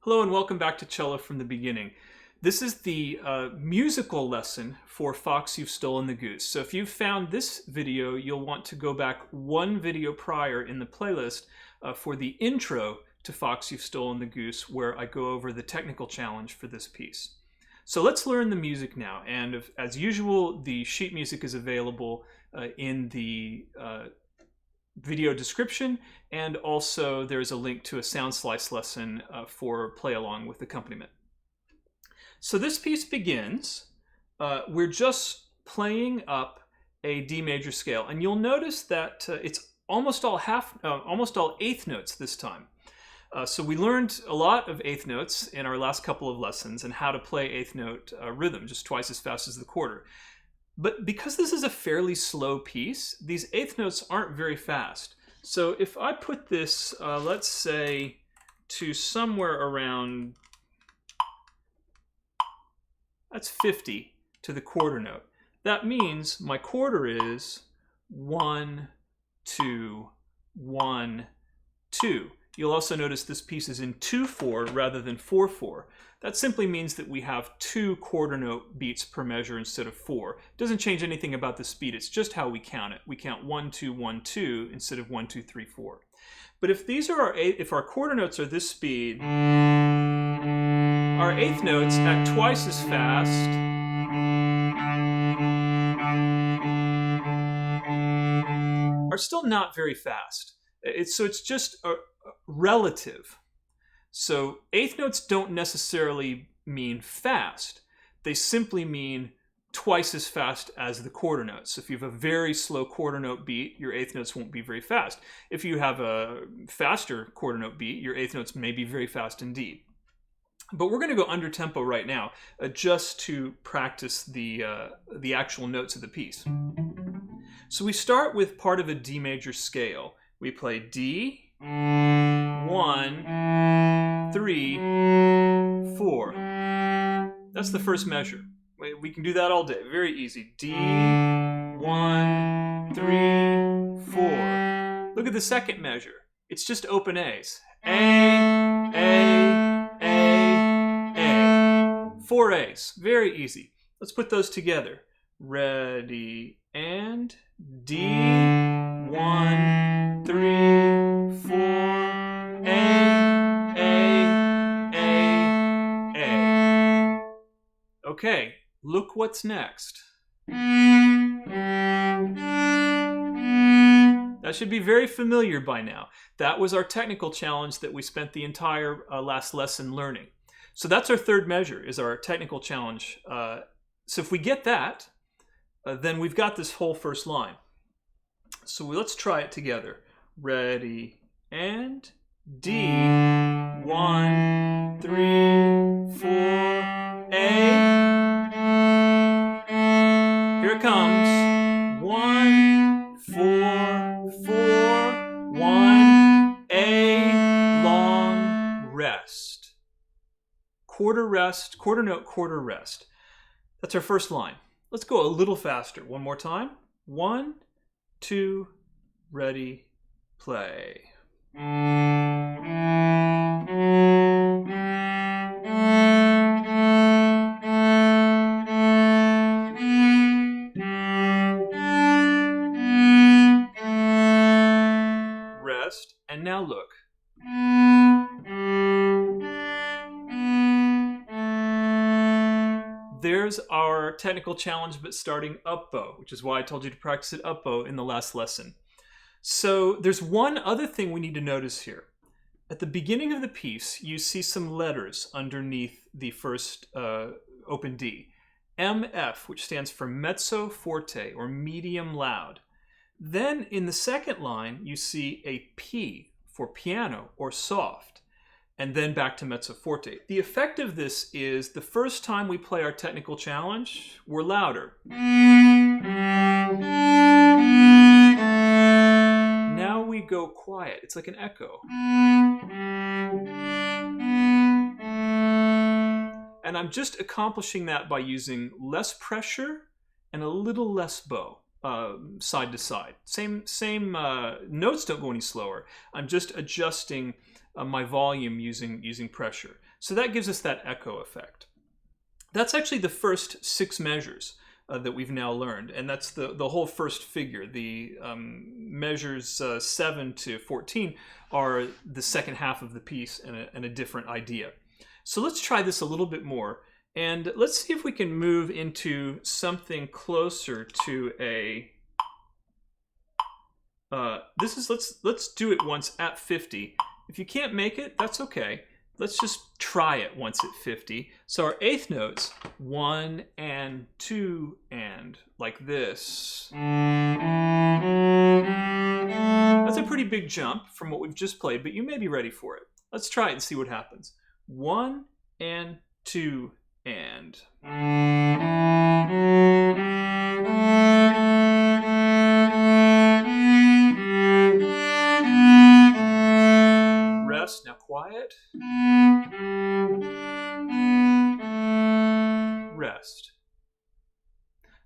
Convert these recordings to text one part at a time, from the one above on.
Hello and welcome back to Cello from the Beginning. This is the musical lesson for Fox, You've Stolen the Goose. So if you've found this video, you'll want to go back one video prior in the playlist for the intro to Fox, You've Stolen the Goose, where I go over the technical challenge for this piece. So let's learn the music now. And as usual, the sheet music is available in the video description, and also there's a link to a sound slice lesson for play along with accompaniment. So this piece begins, we're just playing up a D major scale, and you'll notice that it's almost all eighth notes this time. So we learned a lot of eighth notes in our last couple of lessons and how to play eighth note rhythm, just twice as fast as the quarter. But because this is a fairly slow piece, these eighth notes aren't very fast. So if I put this, let's say, to somewhere around, that's 50 to the quarter note. That means my quarter is 1, 2, 1, 2. You'll also notice this piece is in 2/4 rather than 4/4. That simply means that we have 2 quarter note beats per measure instead of 4. It doesn't change anything about the speed, it's just how we count it. We count 1, 2, 1, 2 instead of 1, 2, 3, 4. But if these are if our quarter notes are this speed, our eighth notes at twice as fast are still not very fast. So it's just relative. So eighth notes don't necessarily mean fast. They simply mean twice as fast as the quarter notes. So if you have a very slow quarter note beat, your eighth notes won't be very fast. If you have a faster quarter note beat, your eighth notes may be very fast indeed. But we're going to go under tempo right now, just to practice the actual notes of the piece. So we start with part of a D major scale. We play D, 1, 3, 4. That's the first measure. We can do that all day. Very easy. D, 1, 3, 4. Look at the second measure. It's just open A's. A. 4 A's. Very easy. Let's put those together. Ready, and D, 1, 3, 4, A. Okay, look what's next. That should be very familiar by now. That was our technical challenge that we spent the entire last lesson learning. So that's our third measure, is our technical challenge. So if we get that, then we've got this whole first line. So let's try it together. Ready, and D, 1, 3, 4, A. Here it comes. 1, 4, 4, 1, A, long rest. Quarter rest, quarter note, quarter rest. That's our first line. Let's go a little faster. One more time. 1, 2, ready, play. Rest, and now look. There's our technical challenge, but starting up bow, which is why I told you to practice it up bow in the last lesson. So there's one other thing we need to notice here. At the beginning of the piece, you see some letters underneath the first open D. MF, which stands for mezzo forte, or medium loud. Then in the second line, you see a P for piano, or soft. And then back to mezzo forte. The effect of this is the first time we play our technical challenge, we're louder. Now we go quiet. It's like an echo. And I'm just accomplishing that by using less pressure and a little less bow. Side to side. Same notes don't go any slower. I'm just adjusting my volume using pressure. So that gives us that echo effect. That's actually the first 6 measures that we've now learned, and that's the whole first figure. The measures 7 to 14 are the second half of the piece and a different idea. So let's try this a little bit more, and let's see if we can move into something closer to a let's do it once at 50. If you can't make it, that's okay. Let's just try it once at 50. So our 8th notes, 1 and 2 and, like this. That's a pretty big jump from what we've just played, but you may be ready for it. Let's try it and see what happens. 1 and 2 and. Rest, now quiet. Rest.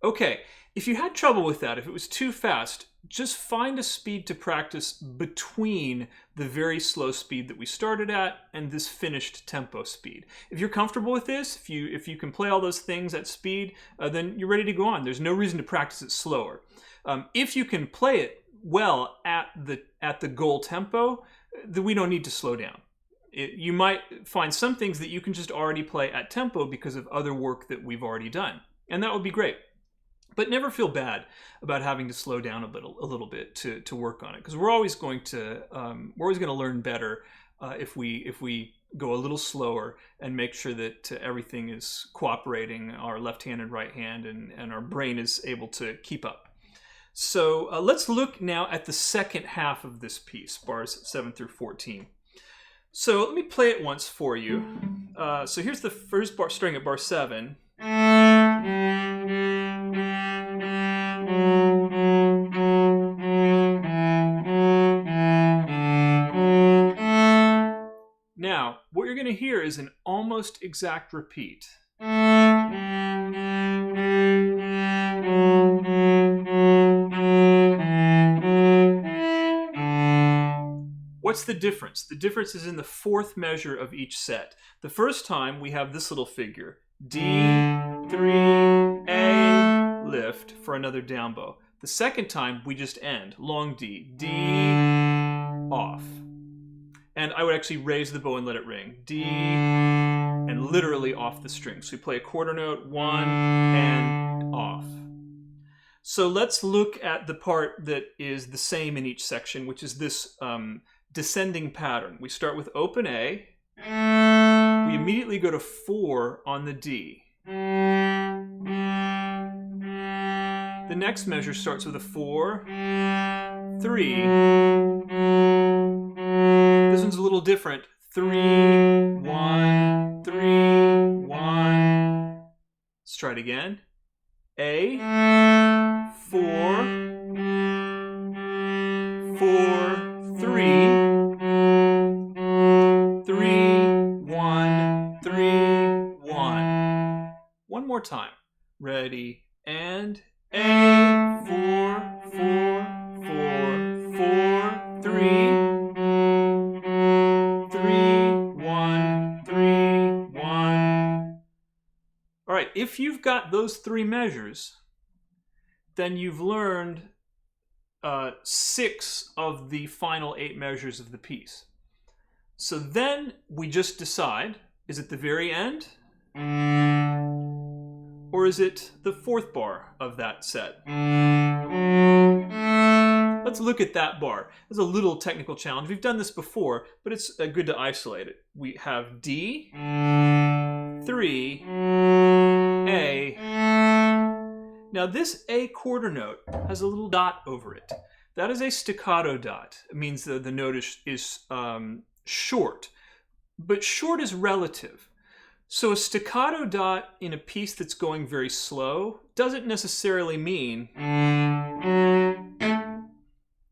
Okay, if you had trouble with that, if it was too fast, just find a speed to practice between the very slow speed that we started at and this finished tempo speed. If you're comfortable with this, if you can play all those things at speed, then you're ready to go on. There's no reason to practice it slower. If you can play it well at the goal tempo, then we don't need to slow down. You might find some things that you can just already play at tempo because of other work that we've already done, and that would be great. But never feel bad about having to slow down a little bit to work on it, because we're always going to learn better if we go a little slower and make sure that everything is cooperating, our left hand and right hand, and our brain is able to keep up. So let's look now at the second half of this piece, bars 7 through 14. So let me play it once for you. So here's the first bar, starting at bar 7. Now, what you're going to hear is an almost exact repeat. What's the difference? The difference is in the 4th measure of each set. The first time we have this little figure, D, 3, A, lift for another down bow. The second time we just end, long D, D, off. And I would actually raise the bow and let it ring. D, and literally off the string. So we play a quarter note, 1, and off. So let's look at the part that is the same in each section, which is this descending pattern. We start with open A. We immediately go to 4 on the D. The next measure starts with a 4, 3. This one's a little different. 3, 1, 3, 1. Let's try it again. A, 4, 4, 3. 3, 1, 3, 1. One more time. Ready, and A, 4, 4, 4, 4, 3, 3, 1, 3, 1. All right, if you've got those 3 measures, then you've learned 6 of the final 8 measures of the piece. So then we just decide, is it the very end? Or is it the 4th bar of that set? Let's look at that bar. It's a little technical challenge. We've done this before, but it's good to isolate it. We have D, 3, A. Now this A quarter note has a little dot over it. That is a staccato dot. It means the note is short, but short is relative. So a staccato dot in a piece that's going very slow doesn't necessarily mean,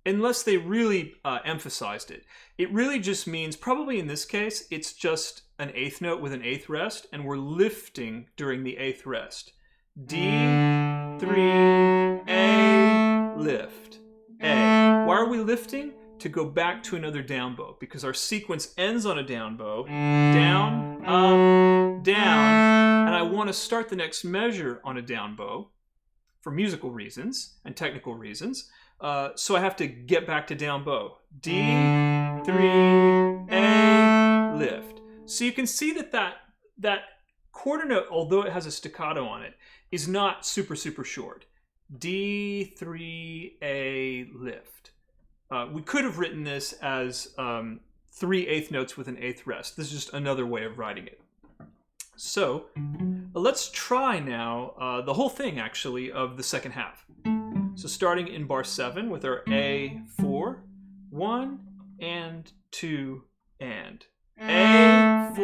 unless they really emphasized it. It really just means, probably in this case, it's just an 8th note with an 8th rest, and we're lifting during the 8th rest. D, 3, A, lift, A. Why are we lifting? to go back to another down bow because our sequence ends on a down bow. Down, up, down, and I want to start the next measure on a down bow for musical reasons and technical reasons. So I have to get back to down bow. D, 3, A, lift. So you can see that quarter note, although it has a staccato on it, is not super short. D, 3, A, lift. We could have written this as 3 eighth notes with an eighth rest. This is just another way of writing it. So let's try now the whole thing, actually, of the second half. So starting in bar 7 with our A4, 1 and 2 and. A4,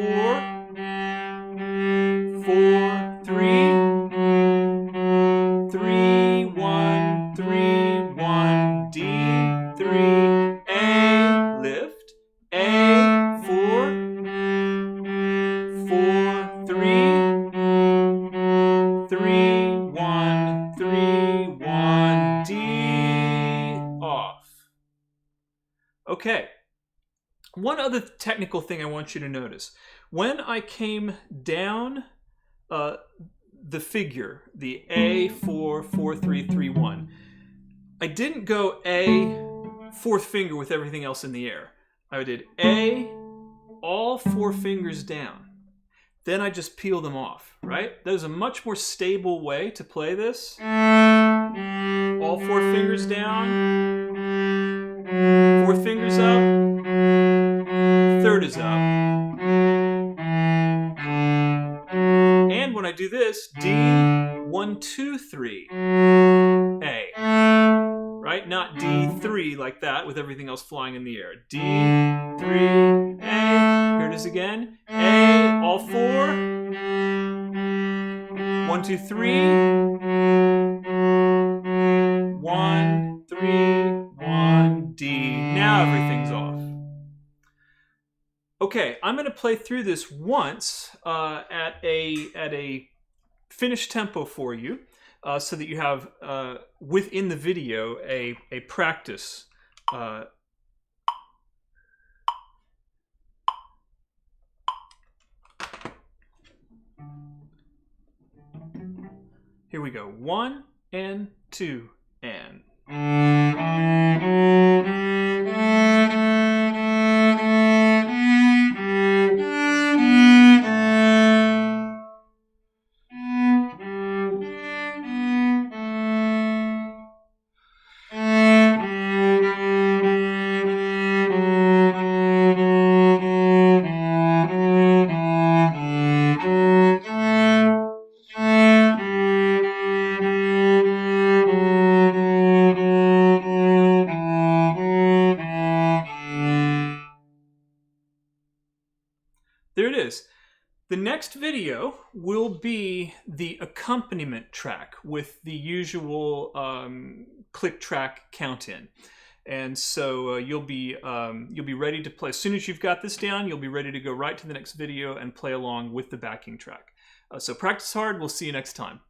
4, 3, 3, 1, 3, 1, D, 3, A, lift, A4, 4, 3, 3, 1, 3, 1, D, off. Okay. One other technical thing I want you to notice. When I came down the figure, the A4, 4, 3, 3, 1, I didn't go A, fourth finger with everything else in the air. I did A, all 4 fingers down. Then I just peel them off, right? That is a much more stable way to play this. All 4 fingers down, 4th finger's up, 3rd is up. And when I do this, D, 1, 2, 3, A. Right? Not D3 like that with everything else flying in the air. D3, A. Here it is again. A, all 4. 1, 2, 3. 1, 3, 1, D. Now everything's off. Okay, I'm going to play through this once at a finished tempo for you, so that you have within the video a practice. Here we go. 1 and 2 and. There it is. The next video will be the accompaniment track with the usual click track count in. And so you'll be ready to play. As soon as you've got this down, you'll be ready to go right to the next video and play along with the backing track. So practice hard. We'll see you next time.